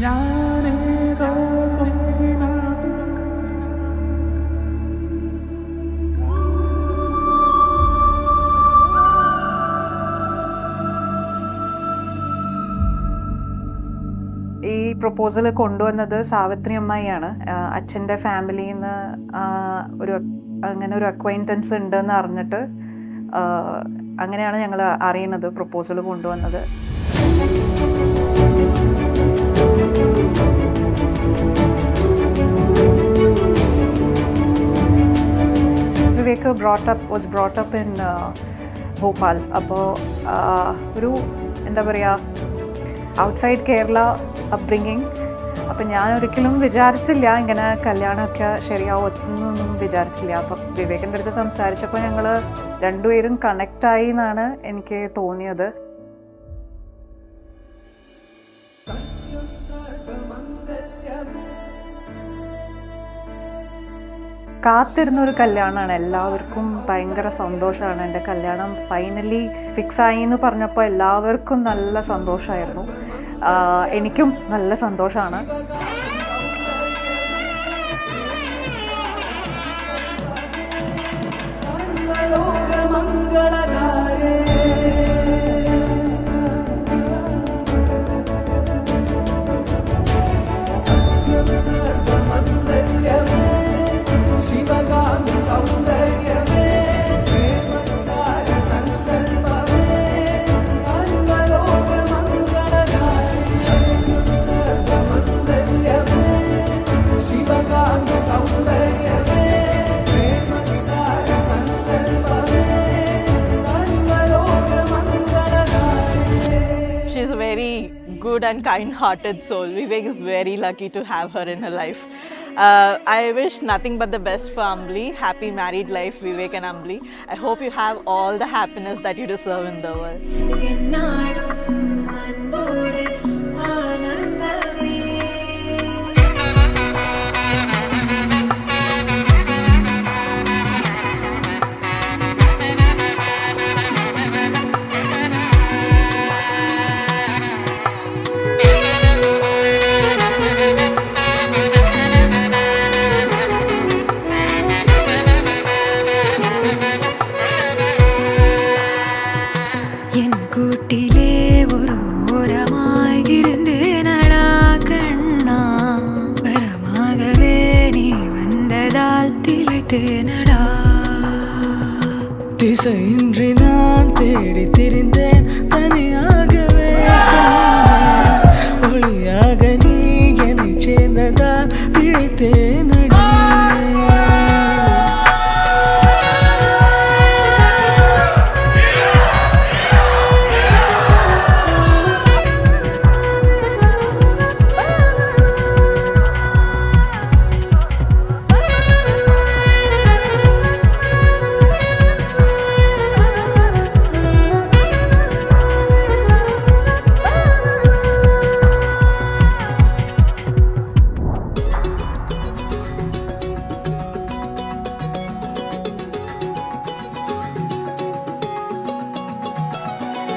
ഈ പ്രൊപ്പോസൽ കൊണ്ടുവന്നത് സാവിത്രി അമ്മായിയാണ്. അച്ഛൻ്റെ ഫാമിലിയിൽ നിന്ന് അങ്ങനെ ഒരു അക്വൈൻറ്റൻസ് ഉണ്ടെന്ന് അറിഞ്ഞിട്ട് അങ്ങനെയാണ് ഞങ്ങൾ അറിയുന്നത് പ്രൊപ്പോസൽ കൊണ്ടുവന്നത്. Vivek was brought up in Bhopal. അപ്പോൾ ഒരു എന്താ പറയുക, ഔട്ട്സൈഡ് കേരള അപ്ബ്രിങ്ങിങ്. അപ്പം ഞാൻ ഒരിക്കലും വിചാരിച്ചില്ല ഇങ്ങനെ കല്യാണമൊക്കെ ശരിയാവുമെന്നൊന്നും വിചാരിച്ചില്ല. അപ്പം വിവേകിൻ്റെ അടുത്ത് സംസാരിച്ചപ്പോൾ ഞങ്ങൾ രണ്ടുപേരും കണക്റ്റായി എന്നാണ് എനിക്ക് തോന്നിയത്. കാത്തിരുന്നൊരു കല്യാണമാണ്. എല്ലാവർക്കും ഭയങ്കര സന്തോഷമാണ്. എൻ്റെ കല്യാണം ഫൈനലി ഫിക്സായി എന്ന് പറഞ്ഞപ്പോൾ എല്ലാവർക്കും നല്ല സന്തോഷമായിരുന്നു. എനിക്കും നല്ല സന്തോഷമാണ്. She's a very good and kind-hearted soul. Vivek is very lucky to have her in her life. I wish nothing but the best for Ambli. Happy married life, Vivek and Ambli. I hope you have all the happiness that you deserve in the world. திசையின்றி நான் தேடி திரிந்தேன் தனியாகவே. ஒளியாக நீ என்னை சேர்ந்ததால் பிழைத்தேன்.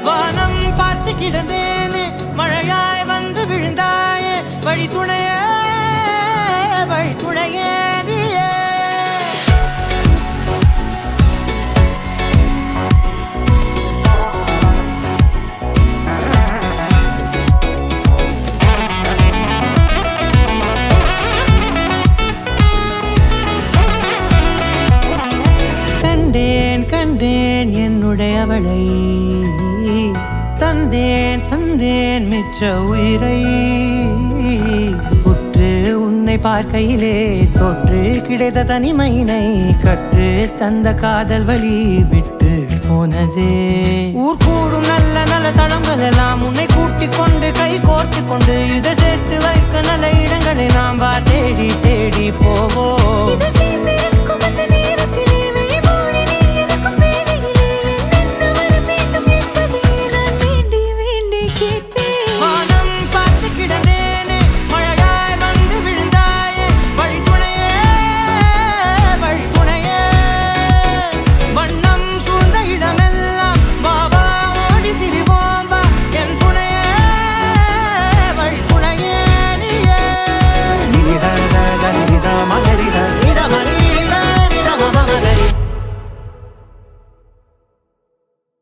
வானம் பார்த்து கிடந்தேனே, மழையாய் வந்து விழுந்தாயே, வழி துணையே நீயே. கண்டேன் என்னுடையவளை, தந்தேன் மிச்ச உயிரை. உற்று உன்னை பார்க்கையிலே தொற்று கிடைத்த தனிமையினை கற்று தந்த காதல் வழி விட்டு போனதே. ஊர் கூடும் நல்ல நல்ல தளங்கள் எல்லாம் உன்னை கூட்டிக் கொண்டு கை கோர்த்து கொண்டு இதை சேர்த்து வைக்க நல்ல இடங்களை நாம் தேடி போவோம்.